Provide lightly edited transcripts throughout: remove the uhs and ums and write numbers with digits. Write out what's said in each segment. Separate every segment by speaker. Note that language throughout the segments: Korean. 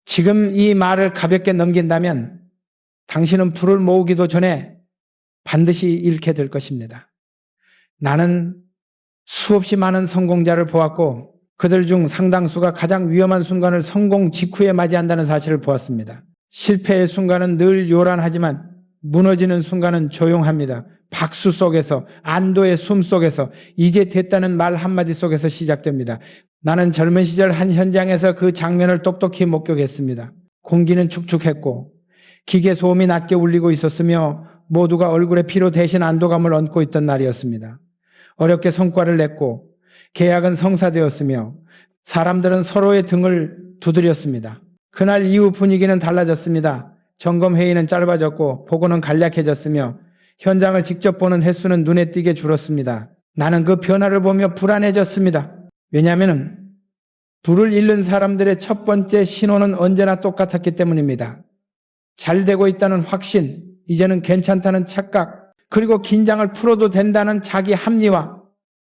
Speaker 1: 지금 이 말을 가볍게 넘긴다면 당신은 불을 모으기도 전에 반드시 잃게 될 것입니다. 나는 수없이 많은 성공자를 보았고 그들 중 상당수가 가장 위험한 순간을 성공 직후에 맞이한다는 사실을 보았습니다. 실패의 순간은 늘 요란하지만 무너지는 순간은 조용합니다. 박수 속에서, 안도의 숨 속에서, 이제 됐다는 말 한마디 속에서 시작됩니다. 나는 젊은 시절 한 현장에서 그 장면을 똑똑히 목격했습니다. 공기는 축축했고 기계 소음이 낮게 울리고 있었으며 모두가 얼굴에 피로 대신 안도감을 얹고 있던 날이었습니다. 어렵게 성과를 냈고 계약은 성사되었으며 사람들은 서로의 등을 두드렸습니다. 그날 이후 분위기는 달라졌습니다. 점검회의는 짧아졌고 보고는 간략해졌으며 현장을 직접 보는 횟수는 눈에 띄게 줄었습니다. 나는 그 변화를 보며 불안해졌습니다. 왜냐하면 불을 잃는 사람들의 첫 번째 신호는 언제나 똑같았기 때문입니다. 잘 되고 있다는 확신, 이제는 괜찮다는 착각, 그리고 긴장을 풀어도 된다는 자기 합리화.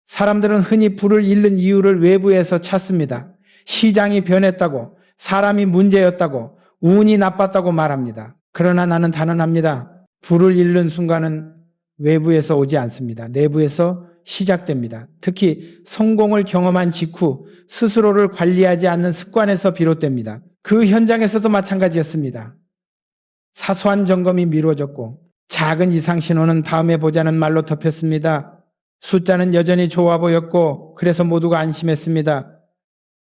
Speaker 1: 사람들은 흔히 불을 잃는 이유를 외부에서 찾습니다. 시장이 변했다고, 사람이 문제였다고, 운이 나빴다고 말합니다. 그러나 나는 단언합니다. 불을 잃는 순간은 외부에서 오지 않습니다. 내부에서 시작됩니다. 특히 성공을 경험한 직후 스스로를 관리하지 않는 습관에서 비롯됩니다. 그 현장에서도 마찬가지였습니다. 사소한 점검이 미뤄졌고 작은 이상 신호는 다음에 보자는 말로 덮였습니다. 숫자는 여전히 좋아 보였고 그래서 모두가 안심했습니다.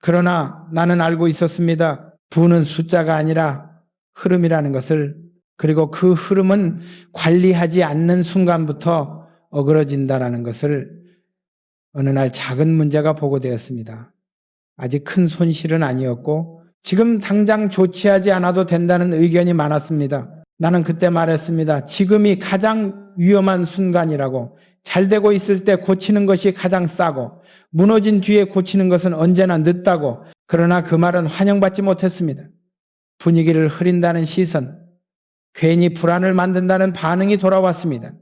Speaker 1: 그러나 나는 알고 있었습니다. 부는 숫자가 아니라 흐름이라는 것을, 그리고 그 흐름은 관리하지 않는 순간부터 어그러진다라는 것을 어느 날 작은 문제가 보고되었습니다. 아직 큰 손실은 아니었고 지금 당장 조치하지 않아도 된다는 의견이 많았습니다. 나는 그때 말했습니다. 지금이 가장 위험한 순간이라고. 잘 되고 있을 때 고치는 것이 가장 싸고 무너진 뒤에 고치는 것은 언제나 늦다고. 그러나 그 말은 환영받지 못했습니다. 분위기를 흐린다는 시선, 괜히 불안을 만든다는 반응이 돌아왔습니다.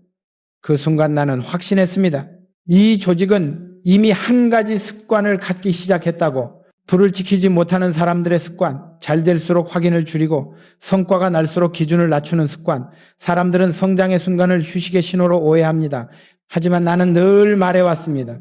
Speaker 1: 그 순간 나는 확신했습니다. 이 조직은 이미 한 가지 습관을 갖기 시작했다고. 불을 지키지 못하는 사람들의 습관, 잘 될수록 확인을 줄이고 성과가 날수록 기준을 낮추는 습관. 사람들은 성장의 순간을 휴식의 신호로 오해합니다. 하지만 나는 늘 말해왔습니다.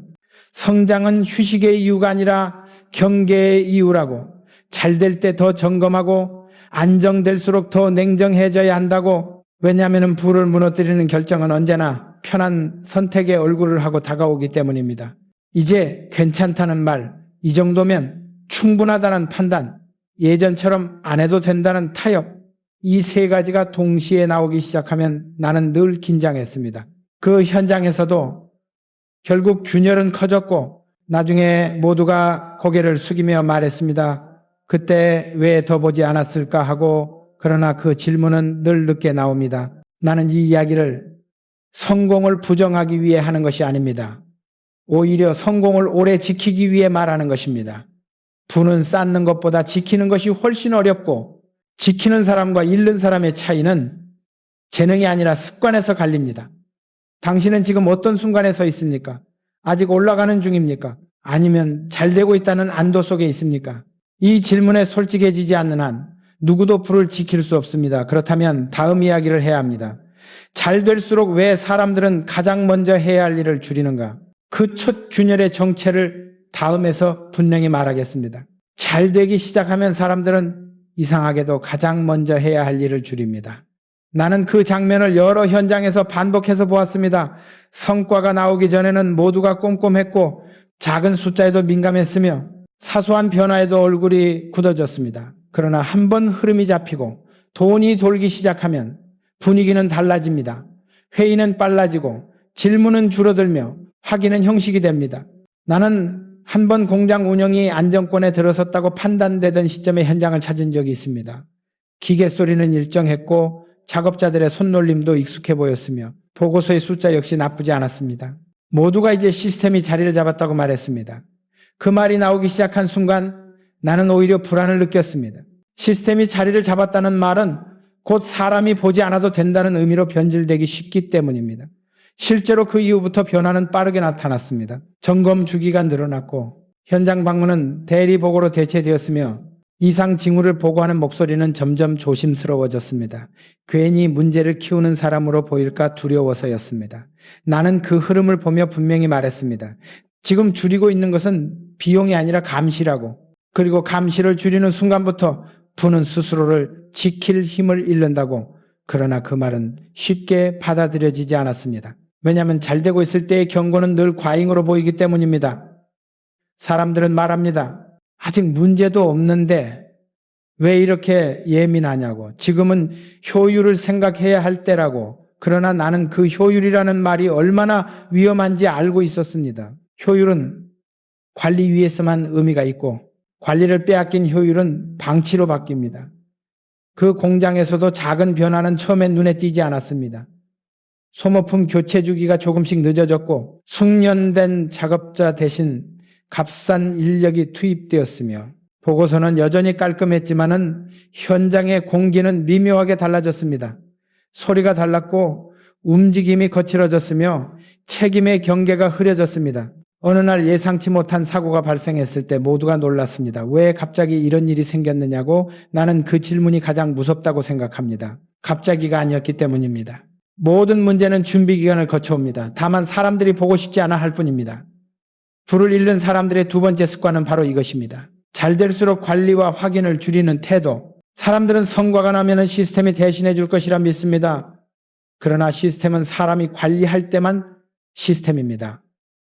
Speaker 1: 성장은 휴식의 이유가 아니라 경계의 이유라고. 잘 될 때 더 점검하고 안정될수록 더 냉정해져야 한다고. 왜냐하면 불을 무너뜨리는 결정은 언제나 편한 선택의 얼굴을 하고 다가오기 때문입니다. 이제 괜찮다는 말, 이 정도면 충분하다는 판단, 예전처럼 안 해도 된다는 타협, 이 세 가지가 동시에 나오기 시작하면 나는 늘 긴장했습니다. 그 현장에서도 결국 균열은 커졌고 나중에 모두가 고개를 숙이며 말했습니다. 그때 왜 더 보지 않았을까 하고. 그러나 그 질문은 늘 늦게 나옵니다. 나는 이 이야기를 성공을 부정하기 위해 하는 것이 아닙니다. 오히려 성공을 오래 지키기 위해 말하는 것입니다. 부는 쌓는 것보다 지키는 것이 훨씬 어렵고 지키는 사람과 잃는 사람의 차이는 재능이 아니라 습관에서 갈립니다. 당신은 지금 어떤 순간에 서 있습니까? 아직 올라가는 중입니까? 아니면 잘 되고 있다는 안도 속에 있습니까? 이 질문에 솔직해지지 않는 한 누구도 불을 지킬 수 없습니다. 그렇다면 다음 이야기를 해야 합니다. 잘 될수록 왜 사람들은 가장 먼저 해야 할 일을 줄이는가? 그 첫 균열의 정체를 다음에서 분명히 말하겠습니다. 잘 되기 시작하면 사람들은 이상하게도 가장 먼저 해야 할 일을 줄입니다. 나는 그 장면을 여러 현장에서 반복해서 보았습니다. 성과가 나오기 전에는 모두가 꼼꼼했고 작은 숫자에도 민감했으며 사소한 변화에도 얼굴이 굳어졌습니다. 그러나 한 번 흐름이 잡히고 돈이 돌기 시작하면 분위기는 달라집니다. 회의는 빨라지고 질문은 줄어들며 확인은 형식이 됩니다. 나는 한 번 공장 운영이 안정권에 들어섰다고 판단되던 시점에 현장을 찾은 적이 있습니다. 기계 소리는 일정했고 작업자들의 손놀림도 익숙해 보였으며 보고서의 숫자 역시 나쁘지 않았습니다. 모두가 이제 시스템이 자리를 잡았다고 말했습니다. 그 말이 나오기 시작한 순간 나는 오히려 불안을 느꼈습니다. 시스템이 자리를 잡았다는 말은 곧 사람이 보지 않아도 된다는 의미로 변질되기 쉽기 때문입니다. 실제로 그 이후부터 변화는 빠르게 나타났습니다. 점검 주기가 늘어났고 현장 방문은 대리 보고로 대체되었으며 이상 징후를 보고하는 목소리는 점점 조심스러워졌습니다. 괜히 문제를 키우는 사람으로 보일까 두려워서였습니다. 나는 그 흐름을 보며 분명히 말했습니다. 지금 줄이고 있는 것은 비용이 아니라 감시라고. 그리고 감시를 줄이는 순간부터 부는 스스로를 지킬 힘을 잃는다고. 그러나 그 말은 쉽게 받아들여지지 않았습니다. 왜냐하면 잘 되고 있을 때의 경고는 늘 과잉으로 보이기 때문입니다. 사람들은 말합니다. 아직 문제도 없는데 왜 이렇게 예민하냐고. 지금은 효율을 생각해야 할 때라고. 그러나 나는 그 효율이라는 말이 얼마나 위험한지 알고 있었습니다. 효율은 관리 위에서만 의미가 있고 관리를 빼앗긴 효율은 방치로 바뀝니다. 그 공장에서도 작은 변화는 처음엔 눈에 띄지 않았습니다. 소모품 교체 주기가 조금씩 늦어졌고 숙련된 작업자 대신 값싼 인력이 투입되었으며 보고서는 여전히 깔끔했지만은 현장의 공기는 미묘하게 달라졌습니다. 소리가 달랐고 움직임이 거칠어졌으며 책임의 경계가 흐려졌습니다. 어느 날 예상치 못한 사고가 발생했을 때 모두가 놀랐습니다. 왜 갑자기 이런 일이 생겼느냐고. 나는 그 질문이 가장 무섭다고 생각합니다. 갑자기가 아니었기 때문입니다. 모든 문제는 준비 기간을 거쳐옵니다. 다만 사람들이 보고 싶지 않아 할 뿐입니다. 불을 잃는 사람들의 두 번째 습관은 바로 이것입니다. 잘 될수록 관리와 확인을 줄이는 태도. 사람들은 성과가 나면 시스템이 대신해 줄 것이라 믿습니다. 그러나 시스템은 사람이 관리할 때만 시스템입니다.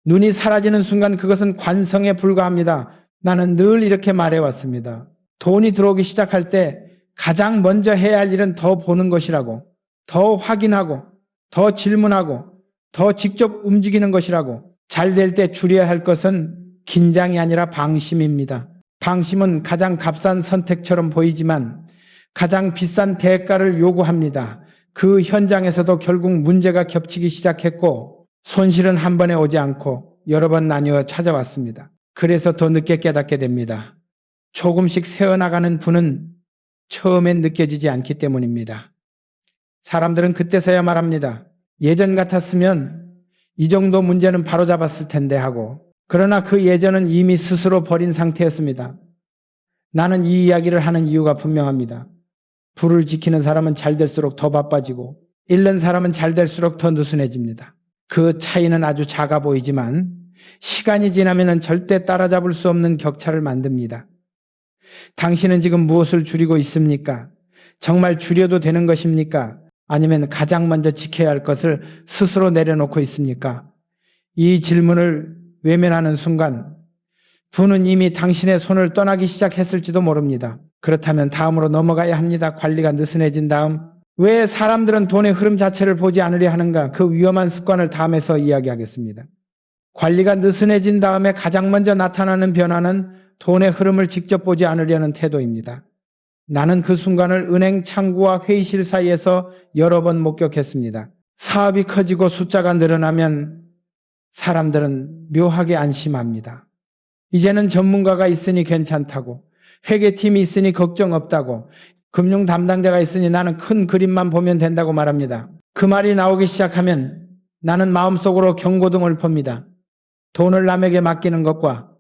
Speaker 1: 눈이 사라지는 순간 그것은 관성에 불과합니다. 나는 늘 이렇게 말해왔습니다. 돈이 들어오기 시작할 때 가장 먼저 해야 할 일은 더 보는 것이라고. 더 확인하고 더 질문하고 더 직접 움직이는 것이라고. 잘 될 때 줄여야 할 것은 긴장이 아니라 방심입니다. 방심은 가장 값싼 선택처럼 보이지만 가장 비싼 대가를 요구합니다. 그 현장에서도 결국 문제가 겹치기 시작했고 손실은 한 번에 오지 않고 여러 번 나뉘어 찾아왔습니다. 그래서 더 늦게 깨닫게 됩니다. 조금씩 새어나가는 분은 처음엔 느껴지지 않기 때문입니다. 사람들은 그때서야 말합니다. 예전 같았으면 이 정도 문제는 바로잡았을 텐데 하고. 그러나 그 예전은 이미 스스로 버린 상태였습니다. 나는 이 이야기를 하는 이유가 분명합니다. 불을 지키는 사람은 잘 될수록 더 바빠지고 잃는 사람은 잘 될수록 더 느슨해집니다. 그 차이는 아주 작아 보이지만 시간이 지나면 절대 따라잡을 수 없는 격차를 만듭니다. 당신은 지금 무엇을 줄이고 있습니까? 정말 줄여도 되는 것입니까? 아니면 가장 먼저 지켜야 할 것을 스스로 내려놓고 있습니까? 이 질문을 외면하는 순간 부는 이미 당신의 손을 떠나기 시작했을지도 모릅니다. 그렇다면 다음으로 넘어가야 합니다. 관리가 느슨해진 다음 왜 사람들은 돈의 흐름 자체를 보지 않으려 하는가? 그 위험한 습관을 다음에서 이야기하겠습니다. 관리가 느슨해진 다음에 가장 먼저 나타나는 변화는 돈의 흐름을 직접 보지 않으려는 태도입니다. 나는 그 순간을 은행 창구와 회의실 사이에서 여러 번 목격했습니다. 사업이 커지고 숫자가 늘어나면 사람들은 묘하게 안심합니다. 이제는 전문가가 있으니 괜찮다고, 회계팀이 있으니 걱정 없다고, 금융 담당자가 있으니 나는 큰 그림만 보면 된다고 말합니다. 그 말이 나오기 시작하면 나는 마음속으로 경고등을 봅니다. 돈을 남에게 맡기는 것과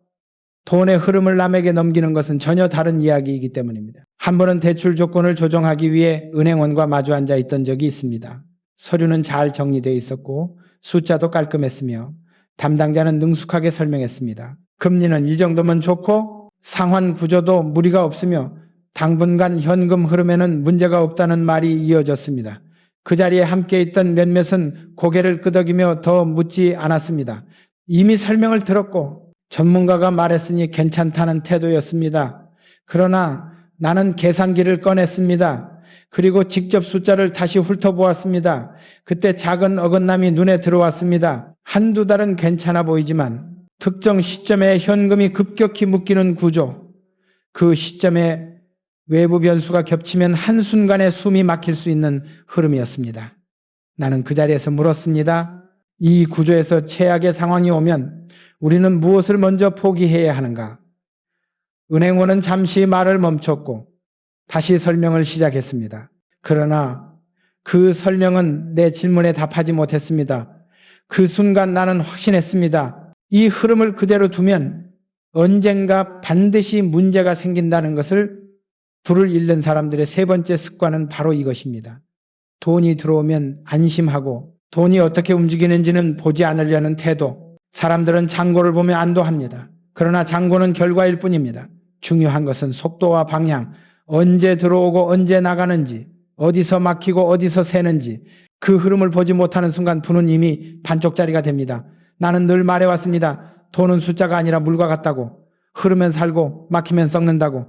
Speaker 1: 돈의 흐름을 남에게 넘기는 것은 전혀 다른 이야기이기 때문입니다. 한 번은 대출 조건을 조정하기 위해 은행원과 마주 앉아 있던 적이 있습니다. 서류는 잘 정리되어 있었고 숫자도 깔끔했으며 담당자는 능숙하게 설명했습니다. 금리는 이 정도면 좋고 상환 구조도 무리가 없으며 당분간 현금 흐름에는 문제가 없다는 말이 이어졌습니다. 그 자리에 함께 있던 몇몇은 고개를 끄덕이며 더 묻지 않았습니다. 이미 설명을 들었고 전문가가 말했으니 괜찮다는 태도였습니다. 그러나 나는 계산기를 꺼냈습니다. 그리고 직접 숫자를 다시 훑어보았습니다. 그때 작은 어긋남이 눈에 들어왔습니다. 한두 달은 괜찮아 보이지만 특정 시점에 현금이 급격히 묶이는 구조, 그 시점에 외부 변수가 겹치면 한순간에 숨이 막힐 수 있는 흐름이었습니다. 나는 그 자리에서 물었습니다. 이 구조에서 최악의 상황이 오면 우리는 무엇을 먼저 포기해야 하는가? 은행원은 잠시 말을 멈췄고 다시 설명을 시작했습니다. 그러나 그 설명은 내 질문에 답하지 못했습니다. 그 순간 나는 확신했습니다. 이 흐름을 그대로 두면 언젠가 반드시 문제가 생긴다는 것을 불을 잃는 사람들의 세 번째 습관은 바로 이것입니다. 돈이 들어오면 안심하고 돈이 어떻게 움직이는지는 보지 않으려는 태도. 사람들은 잔고를 보며 안도합니다. 그러나 잔고는 결과일 뿐입니다. 중요한 것은 속도와 방향, 언제 들어오고 언제 나가는지, 어디서 막히고 어디서 새는지, 그 흐름을 보지 못하는 순간 분은 이미 반쪽짜리가 됩니다. 나는 늘 말해왔습니다. 돈은 숫자가 아니라 물과 같다고. 흐르면 살고 막히면 썩는다고.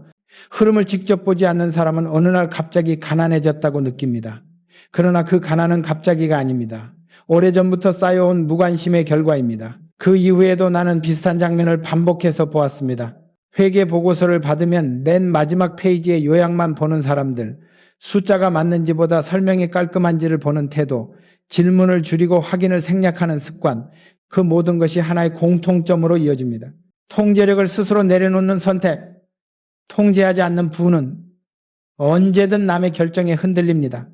Speaker 1: 흐름을 직접 보지 않는 사람은 어느 날 갑자기 가난해졌다고 느낍니다. 그러나 그 가난은 갑자기가 아닙니다. 오래전부터 쌓여온 무관심의 결과입니다. 그 이후에도 나는 비슷한 장면을 반복해서 보았습니다. 회계 보고서를 받으면 맨 마지막 페이지의 요약만 보는 사람들, 숫자가 맞는지보다 설명이 깔끔한지를 보는 태도, 질문을 줄이고 확인을 생략하는 습관, 그 모든 것이 하나의 공통점으로 이어집니다. 통제력을 스스로 내려놓는 선택, 통제하지 않는 부는 언제든 남의 결정에 흔들립니다.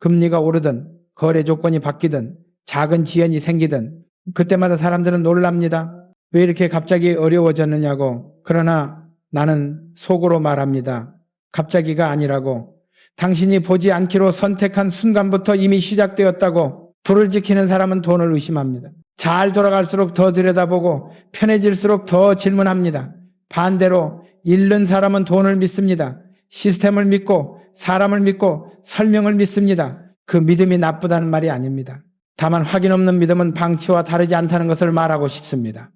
Speaker 1: 금리가 오르든 거래 조건이 바뀌든 작은 지연이 생기든 그때마다 사람들은 놀랍니다. 왜 이렇게 갑자기 어려워졌느냐고. 그러나 나는 속으로 말합니다. 갑자기가 아니라고. 당신이 보지 않기로 선택한 순간부터 이미 시작되었다고. 불을 지키는 사람은 돈을 의심합니다. 잘 돌아갈수록 더 들여다보고 편해질수록 더 질문합니다. 반대로 잃는 사람은 돈을 믿습니다. 시스템을 믿고 사람을 믿고 설명을 믿습니다. 그 믿음이 나쁘다는 말이 아닙니다. 다만 확인 없는 믿음은 방치와 다르지 않다는 것을 말하고 싶습니다.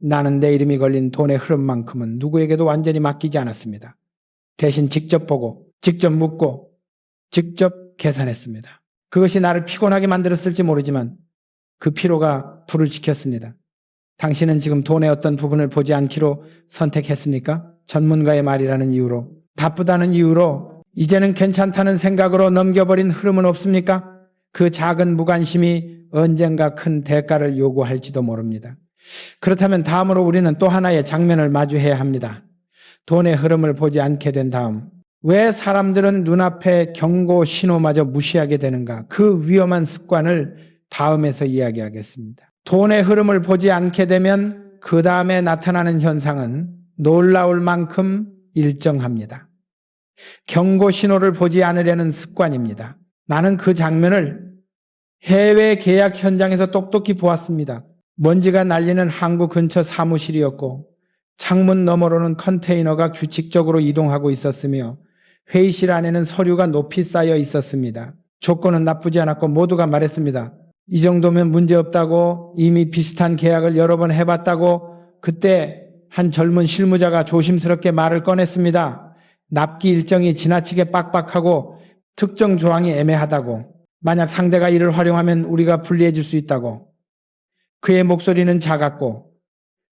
Speaker 1: 나는 내 이름이 걸린 돈의 흐름만큼은 누구에게도 완전히 맡기지 않았습니다. 대신 직접 보고 직접 묻고 직접 계산했습니다. 그것이 나를 피곤하게 만들었을지 모르지만 그 피로가 불을 지켰습니다. 당신은 지금 돈의 어떤 부분을 보지 않기로 선택했습니까? 전문가의 말이라는 이유로, 바쁘다는 이유로, 이제는 괜찮다는 생각으로 넘겨버린 흐름은 없습니까? 그 작은 무관심이 언젠가 큰 대가를 요구할지도 모릅니다. 그렇다면 다음으로 우리는 또 하나의 장면을 마주해야 합니다. 돈의 흐름을 보지 않게 된 다음, 왜 사람들은 눈앞의 경고 신호마저 무시하게 되는가? 그 위험한 습관을 다음에서 이야기하겠습니다. 돈의 흐름을 보지 않게 되면 그 다음에 나타나는 현상은 놀라울 만큼 일정합니다. 경고 신호를 보지 않으려는 습관입니다. 나는 그 장면을 해외 계약 현장에서 똑똑히 보았습니다. 먼지가 날리는 항구 근처 사무실이었고 창문 너머로는 컨테이너가 규칙적으로 이동하고 있었으며 회의실 안에는 서류가 높이 쌓여 있었습니다. 조건은 나쁘지 않았고 모두가 말했습니다. 이 정도면 문제없다고, 이미 비슷한 계약을 여러 번 해봤다고. 그때 한 젊은 실무자가 조심스럽게 말을 꺼냈습니다. 납기 일정이 지나치게 빡빡하고 특정 조항이 애매하다고. 만약 상대가 이를 활용하면 우리가 불리해 줄 수 있다고. 그의 목소리는 작았고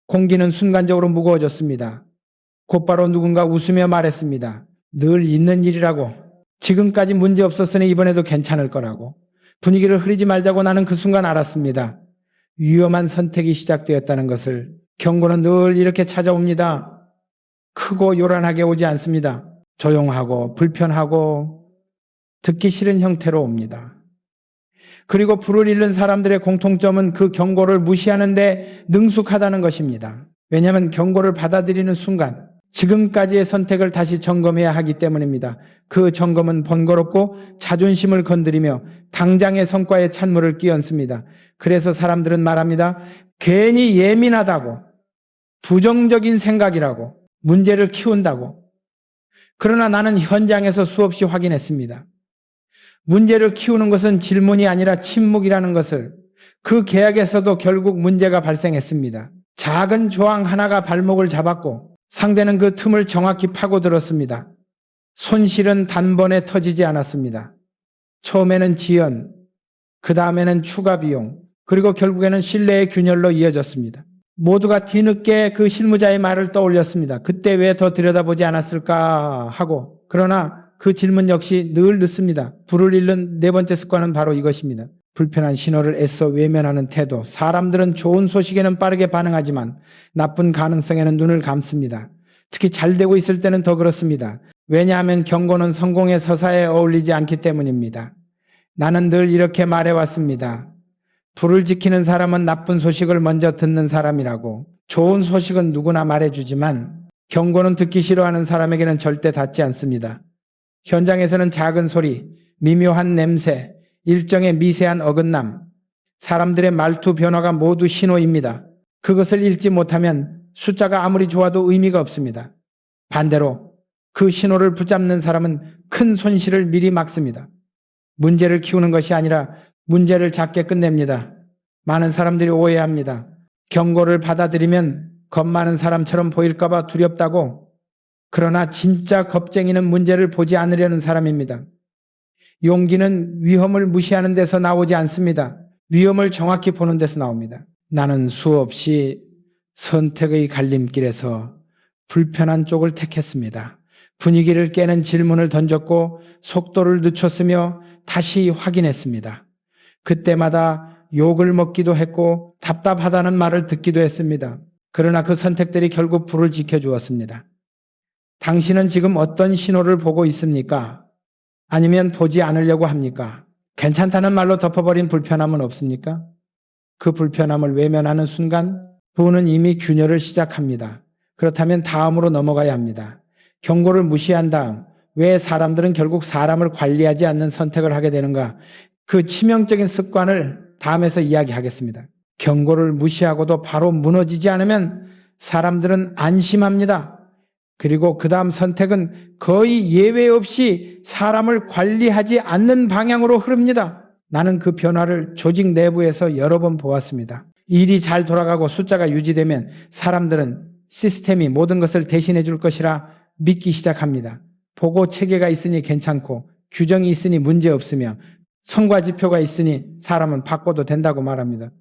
Speaker 1: 공기는 순간적으로 무거워졌습니다. 곧바로 누군가 웃으며 말했습니다. 늘 있는 일이라고. 지금까지 문제 없었으니 이번에도 괜찮을 거라고. 분위기를 흐리지 말자고. 나는 그 순간 알았습니다. 위험한 선택이 시작되었다는 것을. 경고는 늘 이렇게 찾아옵니다. 크고 요란하게 오지 않습니다. 조용하고 불편하고 듣기 싫은 형태로 옵니다. 그리고 불을 잃는 사람들의 공통점은 그 경고를 무시하는데 능숙하다는 것입니다. 왜냐하면 경고를 받아들이는 순간 지금까지의 선택을 다시 점검해야 하기 때문입니다. 그 점검은 번거롭고 자존심을 건드리며 당장의 성과에 찬물을 끼얹습니다. 그래서 사람들은 말합니다. 괜히 예민하다고, 부정적인 생각이라고, 문제를 키운다고. 그러나 나는 현장에서 수없이 확인했습니다. 문제를 키우는 것은 질문이 아니라 침묵이라는 것을. 그 계약에서도 결국 문제가 발생했습니다. 작은 조항 하나가 발목을 잡았고 상대는 그 틈을 정확히 파고들었습니다. 손실은 단번에 터지지 않았습니다. 처음에는 지연, 그 다음에는 추가 비용, 그리고 결국에는 신뢰의 균열로 이어졌습니다. 모두가 뒤늦게 그 실무자의 말을 떠올렸습니다. 그때 왜 더 들여다보지 않았을까 하고. 그러나 그 질문 역시 늘 늦습니다. 불을 잃는 네 번째 습관은 바로 이것입니다. 불편한 신호를 애써 외면하는 태도. 사람들은 좋은 소식에는 빠르게 반응하지만 나쁜 가능성에는 눈을 감습니다. 특히 잘 되고 있을 때는 더 그렇습니다. 왜냐하면 경고는 성공의 서사에 어울리지 않기 때문입니다. 나는 늘 이렇게 말해왔습니다. 불을 지키는 사람은 나쁜 소식을 먼저 듣는 사람이라고. 좋은 소식은 누구나 말해주지만 경고는 듣기 싫어하는 사람에게는 절대 닿지 않습니다. 현장에서는 작은 소리, 미묘한 냄새, 일정의 미세한 어긋남, 사람들의 말투 변화가 모두 신호입니다. 그것을 읽지 못하면 숫자가 아무리 좋아도 의미가 없습니다. 반대로 그 신호를 붙잡는 사람은 큰 손실을 미리 막습니다. 문제를 키우는 것이 아니라 문제를 작게 끝냅니다. 많은 사람들이 오해합니다. 경고를 받아들이면 겁 많은 사람처럼 보일까봐 두렵다고. 그러나 진짜 겁쟁이는 문제를 보지 않으려는 사람입니다. 용기는 위험을 무시하는 데서 나오지 않습니다. 위험을 정확히 보는 데서 나옵니다. 나는 수없이 선택의 갈림길에서 불편한 쪽을 택했습니다. 분위기를 깨는 질문을 던졌고 속도를 늦췄으며 다시 확인했습니다. 그때마다 욕을 먹기도 했고 답답하다는 말을 듣기도 했습니다. 그러나 그 선택들이 결국 불을 지켜주었습니다. 당신은 지금 어떤 신호를 보고 있습니까? 아니면 보지 않으려고 합니까? 괜찮다는 말로 덮어버린 불편함은 없습니까? 그 불편함을 외면하는 순간 부는 이미 균열을 시작합니다. 그렇다면 다음으로 넘어가야 합니다. 경고를 무시한 다음 왜 사람들은 결국 사람을 관리하지 않는 선택을 하게 되는가? 그 치명적인 습관을 다음에서 이야기하겠습니다. 경고를 무시하고도 바로 무너지지 않으면 사람들은 안심합니다. 그리고 그 다음 선택은 거의 예외 없이 사람을 관리하지 않는 방향으로 흐릅니다. 나는 그 변화를 조직 내부에서 여러 번 보았습니다. 일이 잘 돌아가고 숫자가 유지되면 사람들은 시스템이 모든 것을 대신해 줄 것이라 믿기 시작합니다. 보고 체계가 있으니 괜찮고 규정이 있으니 문제 없으며 성과 지표가 있으니 사람은 바꿔도 된다고 말합니다.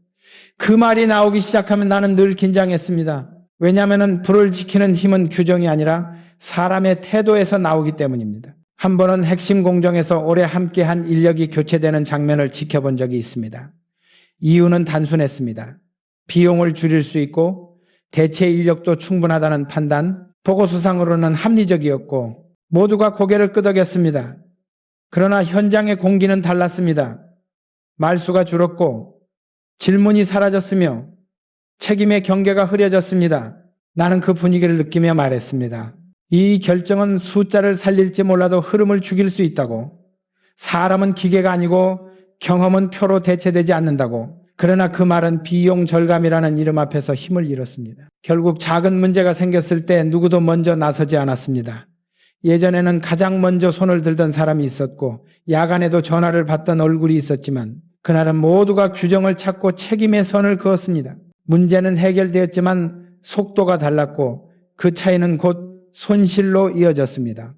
Speaker 1: 그 말이 나오기 시작하면 나는 늘 긴장했습니다. 왜냐하면 불을 지키는 힘은 규정이 아니라 사람의 태도에서 나오기 때문입니다. 한 번은 핵심 공정에서 오래 함께한 인력이 교체되는 장면을 지켜본 적이 있습니다. 이유는 단순했습니다. 비용을 줄일 수 있고 대체 인력도 충분하다는 판단, 보고서상으로는 합리적이었고 모두가 고개를 끄덕였습니다. 그러나 현장의 공기는 달랐습니다. 말수가 줄었고 질문이 사라졌으며 책임의 경계가 흐려졌습니다. 나는 그 분위기를 느끼며 말했습니다. 이 결정은 숫자를 살릴지 몰라도 흐름을 죽일 수 있다고. 사람은 기계가 아니고 경험은 표로 대체되지 않는다고. 그러나 그 말은 비용 절감이라는 이름 앞에서 힘을 잃었습니다. 결국 작은 문제가 생겼을 때 누구도 먼저 나서지 않았습니다. 예전에는 가장 먼저 손을 들던 사람이 있었고 야간에도 전화를 받던 얼굴이 있었지만 그날은 모두가 규정을 찾고 책임의 선을 그었습니다. 문제는 해결되었지만 속도가 달랐고 그 차이는 곧 손실로 이어졌습니다.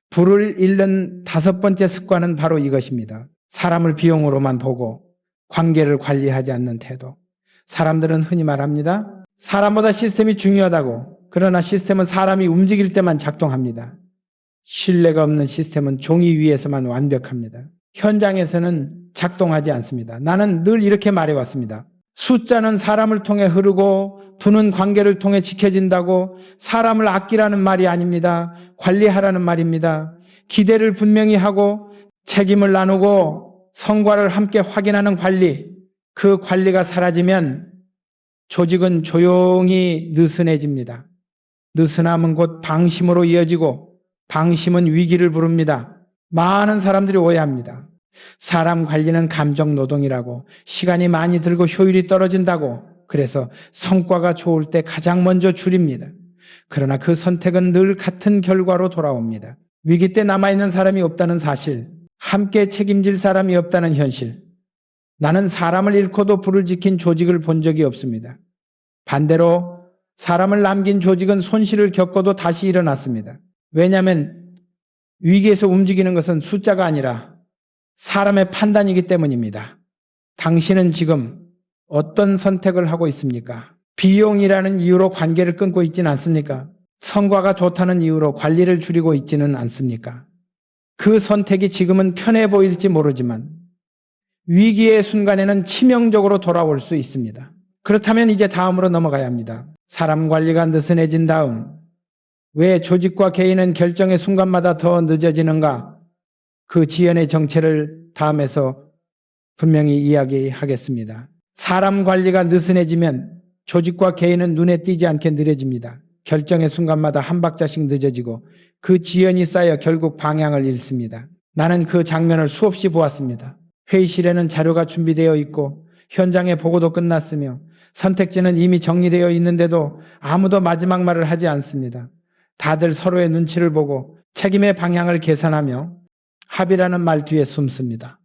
Speaker 1: 불을 잃는 5번째 습관은 바로 이것입니다. 사람을 비용으로만 보고 관계를 관리하지 않는 태도. 사람들은 흔히 말합니다. 사람보다 시스템이 중요하다고. 그러나 시스템은 사람이 움직일 때만 작동합니다. 신뢰가 없는 시스템은 종이 위에서만 완벽합니다. 현장에서는 작동하지 않습니다. 나는 늘 이렇게 말해왔습니다. 숫자는 사람을 통해 흐르고 부는 관계를 통해 지켜진다고. 사람을 아끼라는 말이 아닙니다. 관리하라는 말입니다. 기대를 분명히 하고 책임을 나누고 성과를 함께 확인하는 관리. 그 관리가 사라지면 조직은 조용히 느슨해집니다. 느슨함은 곧 방심으로 이어지고 방심은 위기를 부릅니다. 많은 사람들이 오해합니다. 사람 관리는 감정 노동이라고, 시간이 많이 들고 효율이 떨어진다고, 그래서 성과가 좋을 때 가장 먼저 줄입니다. 그러나 그 선택은 늘 같은 결과로 돌아옵니다. 위기 때 남아있는 사람이 없다는 사실, 함께 책임질 사람이 없다는 현실. 나는 사람을 잃고도 불을 지킨 조직을 본 적이 없습니다. 반대로 사람을 남긴 조직은 손실을 겪어도 다시 일어났습니다. 왜냐하면 위기에서 움직이는 것은 숫자가 아니라 사람의 판단이기 때문입니다. 당신은 지금 어떤 선택을 하고 있습니까? 비용이라는 이유로 관계를 끊고 있지는 않습니까? 성과가 좋다는 이유로 관리를 줄이고 있지는 않습니까? 그 선택이 지금은 편해 보일지 모르지만 위기의 순간에는 치명적으로 돌아올 수 있습니다. 그렇다면 이제 다음으로 넘어가야 합니다. 사람 관리가 느슨해진 다음 왜 조직과 개인은 결정의 순간마다 더 늦어지는가? 그 지연의 정체를 다음에서 분명히 이야기하겠습니다. 사람 관리가 느슨해지면 조직과 개인은 눈에 띄지 않게 느려집니다. 결정의 순간마다 한 박자씩 늦어지고 그 지연이 쌓여 결국 방향을 잃습니다. 나는 그 장면을 수없이 보았습니다. 회의실에는 자료가 준비되어 있고 현장의 보고도 끝났으며 선택지는 이미 정리되어 있는데도 아무도 마지막 말을 하지 않습니다. 다들 서로의 눈치를 보고 책임의 방향을 계산하며 합의라는 말 뒤에 숨습니다.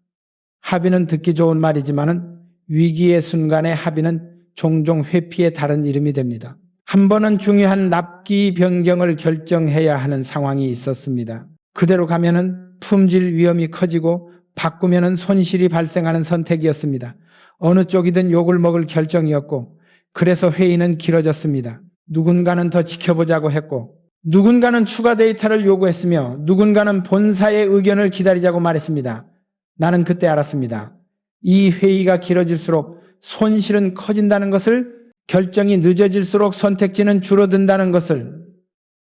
Speaker 1: 합의는 듣기 좋은 말이지만 위기의 순간의 합의는 종종 회피의 다른 이름이 됩니다. 한 번은 중요한 납기 변경을 결정해야 하는 상황이 있었습니다. 그대로 가면은 품질 위험이 커지고 바꾸면은 손실이 발생하는 선택이었습니다. 어느 쪽이든 욕을 먹을 결정이었고 그래서 회의는 길어졌습니다. 누군가는 더 지켜보자고 했고 누군가는 추가 데이터를 요구했으며 누군가는 본사의 의견을 기다리자고 말했습니다. 나는 그때 알았습니다. 이 회의가 길어질수록 손실은 커진다는 것을, 결정이 늦어질수록 선택지는 줄어든다는 것을.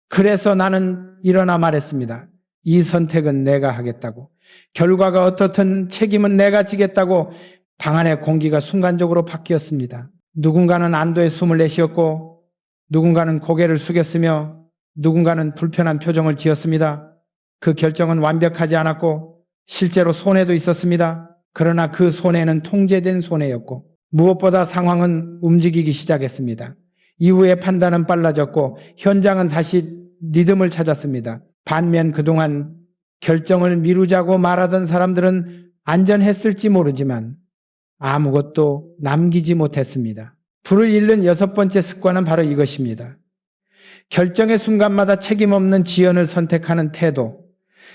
Speaker 1: 그래서 나는 일어나 말했습니다. 이 선택은 내가 하겠다고. 결과가 어떻든 책임은 내가 지겠다고. 방 안의 공기가 순간적으로 바뀌었습니다. 누군가는 안도의 숨을 내쉬었고 누군가는 고개를 숙였으며 누군가는 불편한 표정을 지었습니다. 그 결정은 완벽하지 않았고 실제로 손해도 있었습니다. 그러나 그 손해는 통제된 손해였고 무엇보다 상황은 움직이기 시작했습니다. 이후에 판단은 빨라졌고 현장은 다시 리듬을 찾았습니다. 반면 그동안 결정을 미루자고 말하던 사람들은 안전했을지 모르지만 아무것도 남기지 못했습니다. 불을 잃는 6번째 습관은 바로 이것입니다. 결정의 순간마다 책임 없는 지연을 선택하는 태도.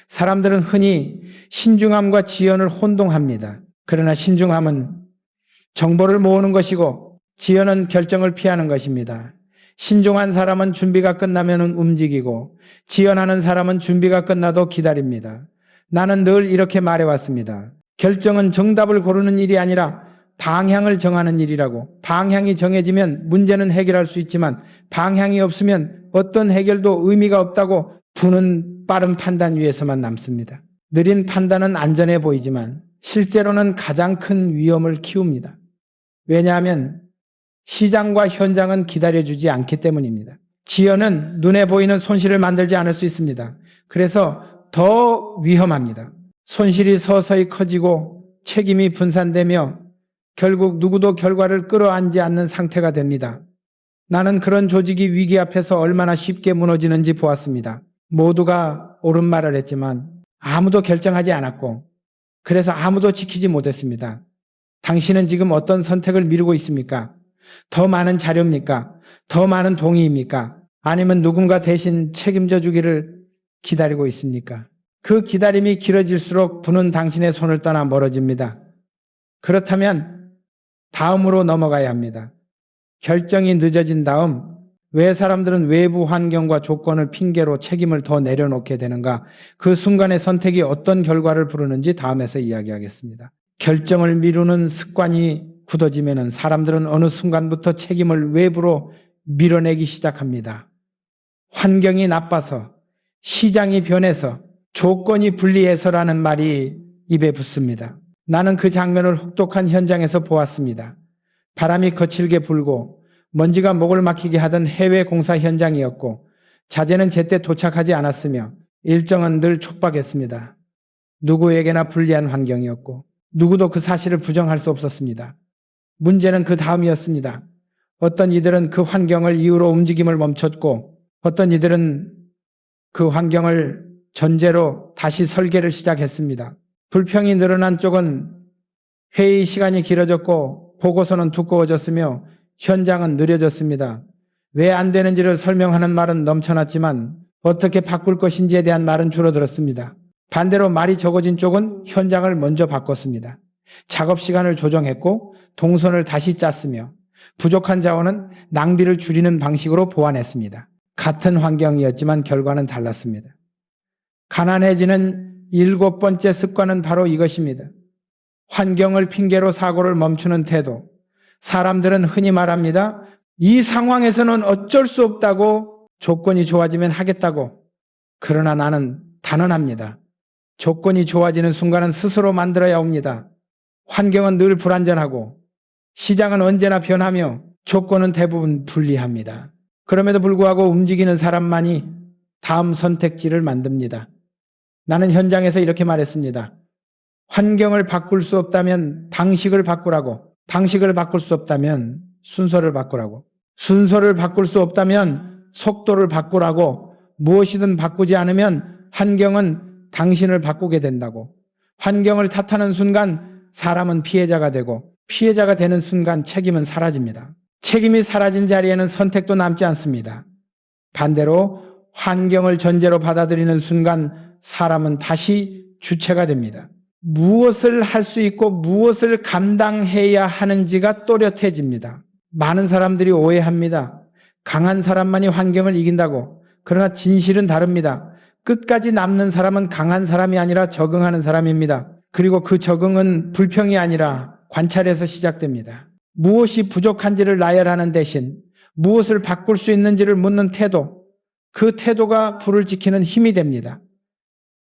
Speaker 1: 사람들은 흔히 신중함과 지연을 혼동합니다. 그러나 신중함은 정보를 모으는 것이고 지연은 결정을 피하는 것입니다. 신중한 사람은 준비가 끝나면 움직이고 지연하는 사람은 준비가 끝나도 기다립니다. 나는 늘 이렇게 말해왔습니다. 결정은 정답을 고르는 일이 아니라 방향을 정하는 일이라고. 방향이 정해지면 문제는 해결할 수 있지만 방향이 없으면 어떤 해결도 의미가 없다고. 부는 빠른 판단 위에서만 남습니다. 느린 판단은 안전해 보이지만 실제로는 가장 큰 위험을 키웁니다. 왜냐하면 시장과 현장은 기다려주지 않기 때문입니다. 지연은 눈에 보이는 손실을 만들지 않을 수 있습니다. 그래서 더 위험합니다. 손실이 서서히 커지고 책임이 분산되며 결국 누구도 결과를 끌어안지 않는 상태가 됩니다. 나는 그런 조직이 위기 앞에서 얼마나 쉽게 무너지는지 보았습니다. 모두가 옳은 말을 했지만 아무도 결정하지 않았고 그래서 아무도 지키지 못했습니다. 당신은 지금 어떤 선택을 미루고 있습니까? 더 많은 자료입니까? 더 많은 동의입니까? 아니면 누군가 대신 책임져 주기를 기다리고 있습니까? 그 기다림이 길어질수록 부는 당신의 손을 떠나 멀어집니다. 그렇다면 다음으로 넘어가야 합니다. 결정이 늦어진 다음 왜 사람들은 외부 환경과 조건을 핑계로 책임을 더 내려놓게 되는가? 그 순간의 선택이 어떤 결과를 부르는지 다음에서 이야기하겠습니다. 결정을 미루는 습관이 굳어지면 사람들은 어느 순간부터 책임을 외부로 밀어내기 시작합니다. 환경이 나빠서, 시장이 변해서, 조건이 불리해서라는 말이 입에 붙습니다. 나는 그 장면을 혹독한 현장에서 보았습니다. 바람이 거칠게 불고 먼지가 목을 막히게 하던 해외 공사 현장이었고 자재는 제때 도착하지 않았으며 일정은 늘 촉박했습니다. 누구에게나 불리한 환경이었고 누구도 그 사실을 부정할 수 없었습니다. 문제는 그 다음이었습니다. 어떤 이들은 그 환경을 이유로 움직임을 멈췄고 어떤 이들은 그 환경을 전제로 다시 설계를 시작했습니다. 불평이 늘어난 쪽은 회의 시간이 길어졌고 보고서는 두꺼워졌으며 현장은 느려졌습니다. 왜 안 되는지를 설명하는 말은 넘쳐났지만 어떻게 바꿀 것인지에 대한 말은 줄어들었습니다. 반대로 말이 적어진 쪽은 현장을 먼저 바꿨습니다. 작업 시간을 조정했고 동선을 다시 짰으며 부족한 자원은 낭비를 줄이는 방식으로 보완했습니다. 같은 환경이었지만 결과는 달랐습니다. 가난해지는 7번째 습관은 바로 이것입니다. 환경을 핑계로 사고를 멈추는 태도. 사람들은 흔히 말합니다. 이 상황에서는 어쩔 수 없다고, 조건이 좋아지면 하겠다고. 그러나 나는 단언합니다. 조건이 좋아지는 순간은 스스로 만들어야 옵니다. 환경은 늘 불안전하고 시장은 언제나 변하며 조건은 대부분 불리합니다. 그럼에도 불구하고 움직이는 사람만이 다음 선택지를 만듭니다. 나는 현장에서 이렇게 말했습니다. 환경을 바꿀 수 없다면 방식을 바꾸라고, 방식을 바꿀 수 없다면 순서를 바꾸라고, 순서를 바꿀 수 없다면 속도를 바꾸라고, 무엇이든 바꾸지 않으면 환경은 당신을 바꾸게 된다고. 환경을 탓하는 순간 사람은 피해자가 되고, 피해자가 되는 순간 책임은 사라집니다. 책임이 사라진 자리에는 선택도 남지 않습니다. 반대로 환경을 전제로 받아들이는 순간 사람은 다시 주체가 됩니다. 무엇을 할 수 있고 무엇을 감당해야 하는지가 또렷해집니다. 많은 사람들이 오해합니다. 강한 사람만이 환경을 이긴다고. 그러나 진실은 다릅니다. 끝까지 남는 사람은 강한 사람이 아니라 적응하는 사람입니다. 그리고 그 적응은 불평이 아니라 관찰에서 시작됩니다. 무엇이 부족한지를 나열하는 대신 무엇을 바꿀 수 있는지를 묻는 태도, 그 태도가 불을 지키는 힘이 됩니다.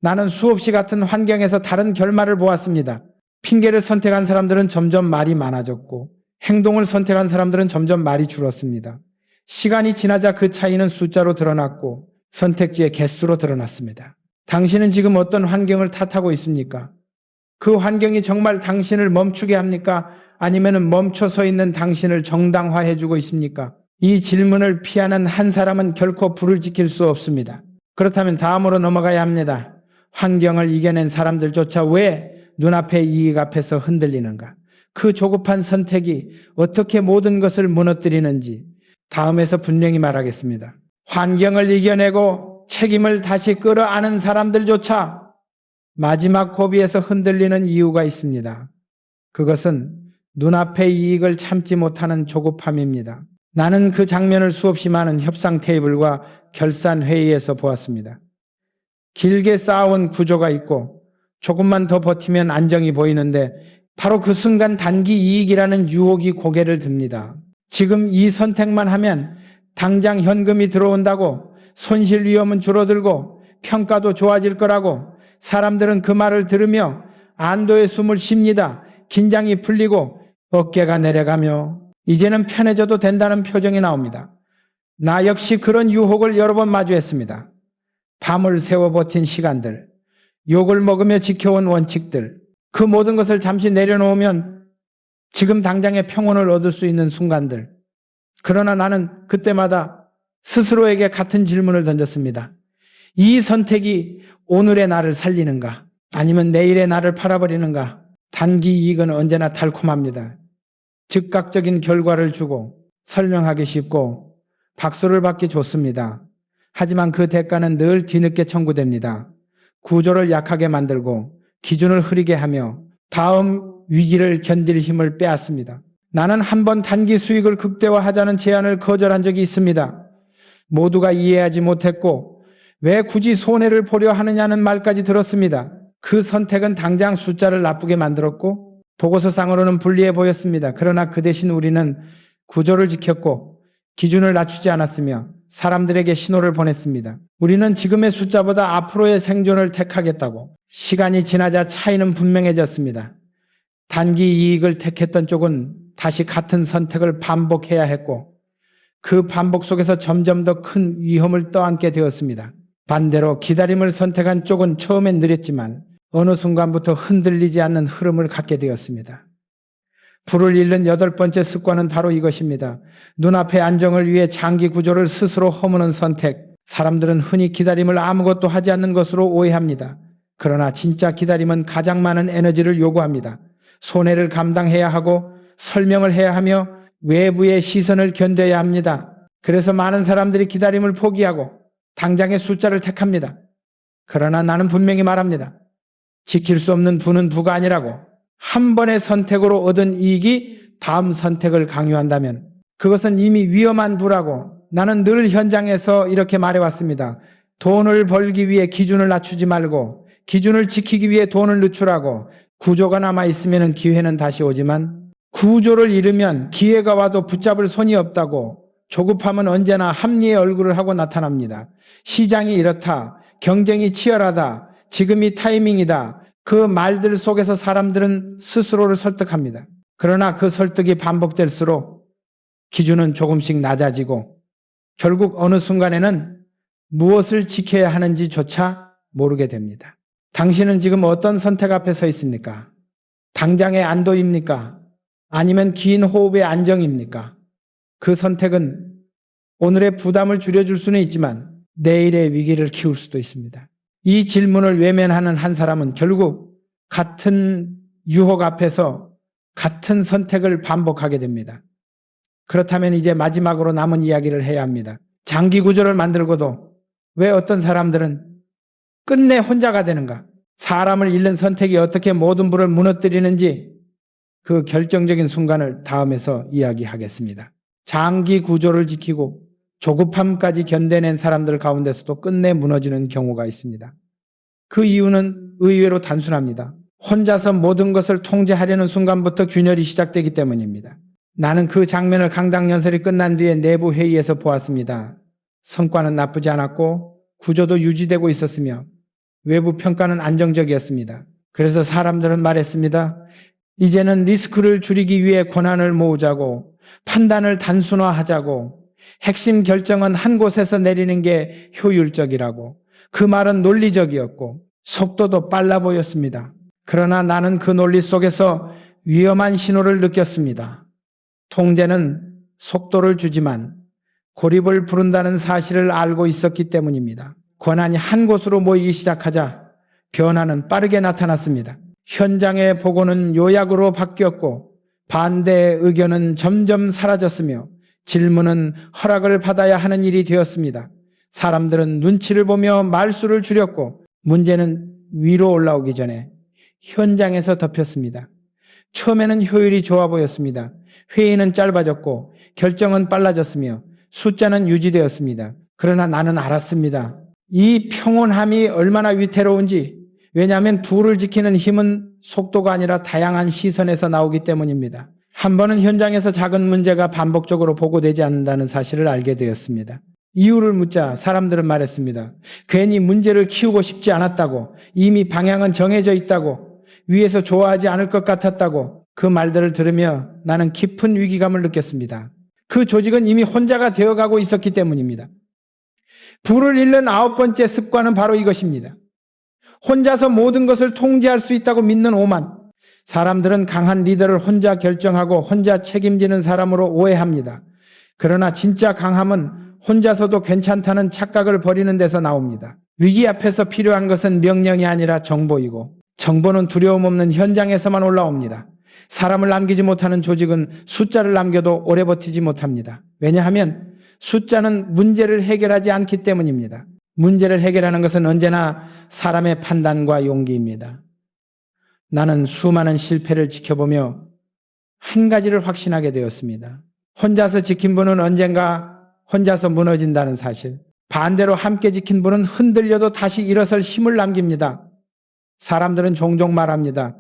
Speaker 1: 나는 수없이 같은 환경에서 다른 결말을 보았습니다. 핑계를 선택한 사람들은 점점 말이 많아졌고 행동을 선택한 사람들은 점점 말이 줄었습니다. 시간이 지나자 그 차이는 숫자로 드러났고 선택지의 개수로 드러났습니다. 당신은 지금 어떤 환경을 탓하고 있습니까? 그 환경이 정말 당신을 멈추게 합니까? 아니면 멈춰 서 있는 당신을 정당화해주고 있습니까? 이 질문을 피하는 한 사람은 결코 불을 지킬 수 없습니다. 그렇다면 다음으로 넘어가야 합니다. 환경을 이겨낸 사람들조차 왜 눈앞의 이익 앞에서 흔들리는가? 그 조급한 선택이 어떻게 모든 것을 무너뜨리는지 다음에서 분명히 말하겠습니다. 환경을 이겨내고 책임을 다시 끌어안은 사람들조차 마지막 고비에서 흔들리는 이유가 있습니다. 그것은 눈앞의 이익을 참지 못하는 조급함입니다. 나는 그 장면을 수없이 많은 협상 테이블과 결산 회의에서 보았습니다. 길게 쌓아온 구조가 있고 조금만 더 버티면 안정이 보이는데 바로 그 순간 단기 이익이라는 유혹이 고개를 듭니다. 지금 이 선택만 하면 당장 현금이 들어온다고, 손실 위험은 줄어들고 평가도 좋아질 거라고 사람들은 그 말을 들으며 안도의 숨을 쉽니다. 긴장이 풀리고 어깨가 내려가며 이제는 편해져도 된다는 표정이 나옵니다. 나 역시 그런 유혹을 여러 번 마주했습니다. 밤을 새워 버틴 시간들, 욕을 먹으며 지켜온 원칙들, 그 모든 것을 잠시 내려놓으면 지금 당장의 평온을 얻을 수 있는 순간들. 그러나 나는 그때마다 스스로에게 같은 질문을 던졌습니다. 이 선택이 오늘의 나를 살리는가? 아니면 내일의 나를 팔아버리는가? 단기 이익은 언제나 달콤합니다. 즉각적인 결과를 주고 설명하기 쉽고 박수를 받기 좋습니다. 하지만 그 대가는 늘 뒤늦게 청구됩니다. 구조를 약하게 만들고 기준을 흐리게 하며 다음 위기를 견딜 힘을 빼앗습니다. 나는 한 번 단기 수익을 극대화하자는 제안을 거절한 적이 있습니다. 모두가 이해하지 못했고 왜 굳이 손해를 보려 하느냐는 말까지 들었습니다. 그 선택은 당장 숫자를 나쁘게 만들었고 보고서상으로는 불리해 보였습니다. 그러나 그 대신 우리는 구조를 지켰고 기준을 낮추지 않았으며 사람들에게 신호를 보냈습니다. 우리는 지금의 숫자보다 앞으로의 생존을 택하겠다고. 시간이 지나자 차이는 분명해졌습니다. 단기 이익을 택했던 쪽은 다시 같은 선택을 반복해야 했고 그 반복 속에서 점점 더 큰 위험을 떠안게 되었습니다. 반대로 기다림을 선택한 쪽은 처음엔 느렸지만 어느 순간부터 흔들리지 않는 흐름을 갖게 되었습니다. 불을 잃는 8번째 습관은 바로 이것입니다. 눈앞의 안정을 위해 장기 구조를 스스로 허무는 선택. 사람들은 흔히 기다림을 아무것도 하지 않는 것으로 오해합니다. 그러나 진짜 기다림은 가장 많은 에너지를 요구합니다. 손해를 감당해야 하고 설명을 해야 하며 외부의 시선을 견뎌야 합니다. 그래서 많은 사람들이 기다림을 포기하고 당장의 숫자를 택합니다. 그러나 나는 분명히 말합니다. 지킬 수 없는 부는 부가 아니라고. 한 번의 선택으로 얻은 이익이 다음 선택을 강요한다면 그것은 이미 위험한 부라고. 나는 늘 현장에서 이렇게 말해왔습니다. 돈을 벌기 위해 기준을 낮추지 말고 기준을 지키기 위해 돈을 늦추라고. 구조가 남아있으면 기회는 다시 오지만 구조를 잃으면 기회가 와도 붙잡을 손이 없다고. 조급함은 언제나 합리의 얼굴을 하고 나타납니다. 시장이 이렇다. 경쟁이 치열하다. 지금이 타이밍이다. 그 말들 속에서 사람들은 스스로를 설득합니다. 그러나 그 설득이 반복될수록 기준은 조금씩 낮아지고 결국 어느 순간에는 무엇을 지켜야 하는지조차 모르게 됩니다. 당신은 지금 어떤 선택 앞에 서 있습니까? 당장의 안도입니까? 아니면 긴 호흡의 안정입니까? 그 선택은 오늘의 부담을 줄여줄 수는 있지만 내일의 위기를 키울 수도 있습니다. 이 질문을 외면하는 한 사람은 결국 같은 유혹 앞에서 같은 선택을 반복하게 됩니다. 그렇다면 이제 마지막으로 남은 이야기를 해야 합니다. 장기 구조를 만들고도 왜 어떤 사람들은 끝내 혼자가 되는가? 사람을 잃는 선택이 어떻게 모든 부를 무너뜨리는지 그 결정적인 순간을 다음에서 이야기하겠습니다. 장기 구조를 지키고 조급함까지 견뎌낸 사람들 가운데서도 끝내 무너지는 경우가 있습니다. 그 이유는 의외로 단순합니다. 혼자서 모든 것을 통제하려는 순간부터 균열이 시작되기 때문입니다. 나는 그 장면을 강당연설이 끝난 뒤에 내부 회의에서 보았습니다. 성과는 나쁘지 않았고 구조도 유지되고 있었으며 외부 평가는 안정적이었습니다. 그래서 사람들은 말했습니다. 이제는 리스크를 줄이기 위해 권한을 모으자고, 판단을 단순화하자고, 핵심 결정은 한 곳에서 내리는 게 효율적이라고. 그 말은 논리적이었고 속도도 빨라 보였습니다. 그러나 나는 그 논리 속에서 위험한 신호를 느꼈습니다. 통제는 속도를 주지만 고립을 부른다는 사실을 알고 있었기 때문입니다. 권한이 한 곳으로 모이기 시작하자 변화는 빠르게 나타났습니다. 현장의 보고는 요약으로 바뀌었고 반대의 의견은 점점 사라졌으며 질문은 허락을 받아야 하는 일이 되었습니다. 사람들은 눈치를 보며 말수를 줄였고 문제는 위로 올라오기 전에 현장에서 덮였습니다. 처음에는 효율이 좋아 보였습니다. 회의는 짧아졌고 결정은 빨라졌으며 숫자는 유지되었습니다. 그러나 나는 알았습니다. 이 평온함이 얼마나 위태로운지. 왜냐하면 둘을 지키는 힘은 속도가 아니라 다양한 시선에서 나오기 때문입니다. 한 번은 현장에서 작은 문제가 반복적으로 보고되지 않는다는 사실을 알게 되었습니다. 이유를 묻자 사람들은 말했습니다. 괜히 문제를 키우고 싶지 않았다고, 이미 방향은 정해져 있다고, 위에서 좋아하지 않을 것 같았다고. 그 말들을 들으며 나는 깊은 위기감을 느꼈습니다. 그 조직은 이미 혼자가 되어가고 있었기 때문입니다. 불을 잃는 9번째 습관은 바로 이것입니다. 혼자서 모든 것을 통제할 수 있다고 믿는 오만. 사람들은 강한 리더를 혼자 결정하고 혼자 책임지는 사람으로 오해합니다. 그러나 진짜 강함은 혼자서도 괜찮다는 착각을 버리는 데서 나옵니다. 위기 앞에서 필요한 것은 명령이 아니라 정보이고 정보는 두려움 없는 현장에서만 올라옵니다. 사람을 남기지 못하는 조직은 숫자를 남겨도 오래 버티지 못합니다. 왜냐하면 숫자는 문제를 해결하지 않기 때문입니다. 문제를 해결하는 것은 언제나 사람의 판단과 용기입니다. 나는 수많은 실패를 지켜보며 한 가지를 확신하게 되었습니다. 혼자서 지킨 분은 언젠가 혼자서 무너진다는 사실. 반대로 함께 지킨 분은 흔들려도 다시 일어설 힘을 남깁니다. 사람들은 종종 말합니다.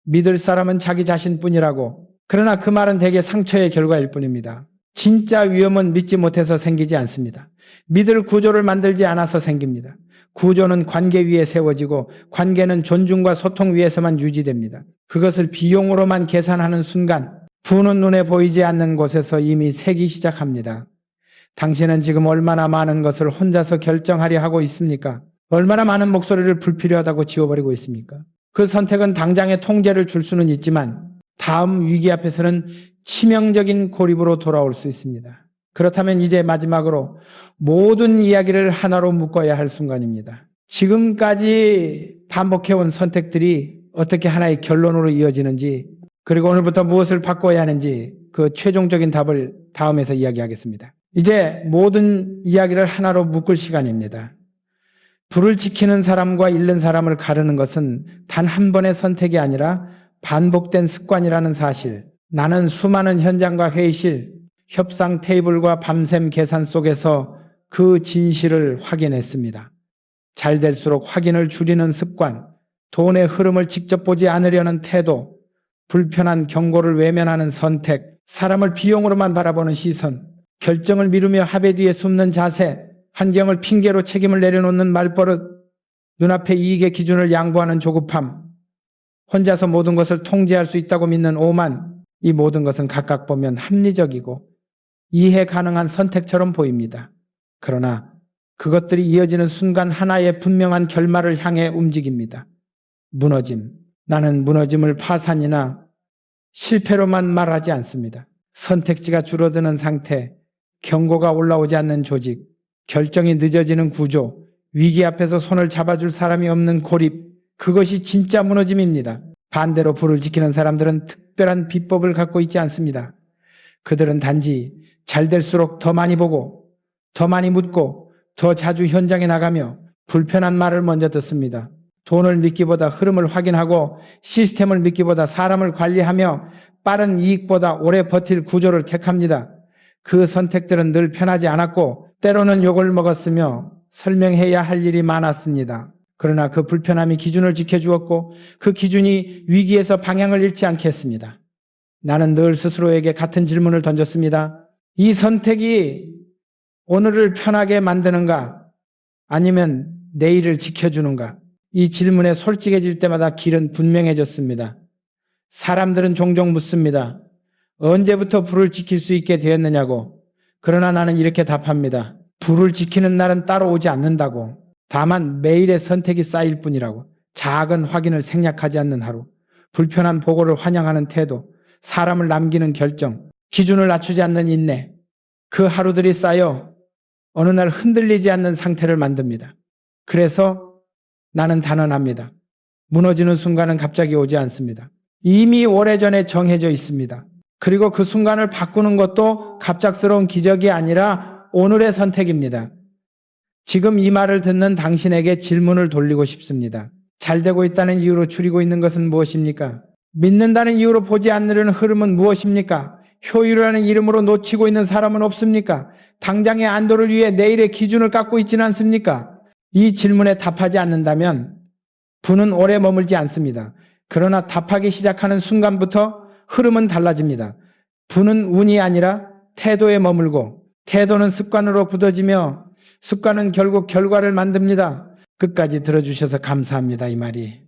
Speaker 1: 믿을 사람은 자기 자신뿐이라고. 그러나 그 말은 대개 상처의 결과일 뿐입니다. 진짜 위험은 믿지 못해서 생기지 않습니다. 믿을 구조를 만들지 않아서 생깁니다. 구조는 관계 위에 세워지고 관계는 존중과 소통 위에서만 유지됩니다. 그것을 비용으로만 계산하는 순간 부는 눈에 보이지 않는 곳에서 이미 새기 시작합니다. 당신은 지금 얼마나 많은 것을 혼자서 결정하려 하고 있습니까? 얼마나 많은 목소리를 불필요하다고 지워버리고 있습니까? 그 선택은 당장의 통제를 줄 수는 있지만 다음 위기 앞에서는 치명적인 고립으로 돌아올 수 있습니다. 그렇다면 이제 마지막으로 모든 이야기를 하나로 묶어야 할 순간입니다. 지금까지 반복해온 선택들이 어떻게 하나의 결론으로 이어지는지, 그리고 오늘부터 무엇을 바꿔야 하는지 그 최종적인 답을 다음에서 이야기하겠습니다. 이제 모든 이야기를 하나로 묶을 시간입니다. 불을 지키는 사람과 잃는 사람을 가르는 것은 단 한 번의 선택이 아니라 반복된 습관이라는 사실. 나는 수많은 현장과 회의실, 협상 테이블과 밤샘 계산 속에서 그 진실을 확인했습니다. 잘 될수록 확인을 줄이는 습관, 돈의 흐름을 직접 보지 않으려는 태도, 불편한 경고를 외면하는 선택, 사람을 비용으로만 바라보는 시선, 결정을 미루며 합의 뒤에 숨는 자세, 환경을 핑계로 책임을 내려놓는 말버릇, 눈앞의 이익의 기준을 양보하는 조급함, 혼자서 모든 것을 통제할 수 있다고 믿는 오만, 이 모든 것은 각각 보면 합리적이고 이해 가능한 선택처럼 보입니다. 그러나 그것들이 이어지는 순간 하나의 분명한 결말을 향해 움직입니다. 무너짐. 나는 무너짐을 파산이나 실패로만 말하지 않습니다. 선택지가 줄어드는 상태, 경고가 올라오지 않는 조직, 결정이 늦어지는 구조, 위기 앞에서 손을 잡아줄 사람이 없는 고립, 그것이 진짜 무너짐입니다. 반대로 불을 지키는 사람들은 특별한 비법을 갖고 있지 않습니다. 그들은 단지 잘 될수록 더 많이 보고, 더 많이 묻고, 더 자주 현장에 나가며 불편한 말을 먼저 듣습니다. 돈을 믿기보다 흐름을 확인하고 시스템을 믿기보다 사람을 관리하며 빠른 이익보다 오래 버틸 구조를 택합니다. 그 선택들은 늘 편하지 않았고 때로는 욕을 먹었으며 설명해야 할 일이 많았습니다. 그러나 그 불편함이 기준을 지켜주었고 그 기준이 위기에서 방향을 잃지 않게 했습니다. 나는 늘 스스로에게 같은 질문을 던졌습니다. 이 선택이 오늘을 편하게 만드는가 아니면 내일을 지켜주는가? 이 질문에 솔직해질 때마다 길은 분명해졌습니다. 사람들은 종종 묻습니다. 언제부터 불을 지킬 수 있게 되었느냐고. 그러나 나는 이렇게 답합니다. 불을 지키는 날은 따로 오지 않는다고. 다만 매일의 선택이 쌓일 뿐이라고. 작은 확인을 생략하지 않는 하루, 불편한 보고를 환영하는 태도, 사람을 남기는 결정, 기준을 낮추지 않는 인내, 그 하루들이 쌓여 어느 날 흔들리지 않는 상태를 만듭니다. 그래서 나는 단언합니다. 무너지는 순간은 갑자기 오지 않습니다. 이미 오래전에 정해져 있습니다. 그리고 그 순간을 바꾸는 것도 갑작스러운 기적이 아니라 오늘의 선택입니다. 지금 이 말을 듣는 당신에게 질문을 돌리고 싶습니다. 잘 되고 있다는 이유로 줄이고 있는 것은 무엇입니까? 믿는다는 이유로 보지 않으려는 흐름은 무엇입니까? 효율이라는 이름으로 놓치고 있는 사람은 없습니까? 당장의 안도를 위해 내일의 기준을 깎고 있지는 않습니까? 이 질문에 답하지 않는다면 분은 오래 머물지 않습니다. 그러나 답하기 시작하는 순간부터 흐름은 달라집니다. 분은 운이 아니라 태도에 머물고 태도는 습관으로 굳어지며 습관은 결국 결과를 만듭니다. 끝까지 들어주셔서 감사합니다. 이 말이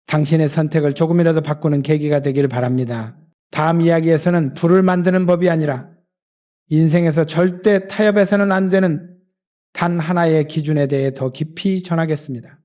Speaker 1: 당신의 선택을 조금이라도 바꾸는 계기가 되길 바랍니다. 다음 이야기에서는 불을 만드는 법이 아니라 인생에서 절대 타협해서는 안 되는 단 하나의 기준에 대해 더 깊이 전하겠습니다.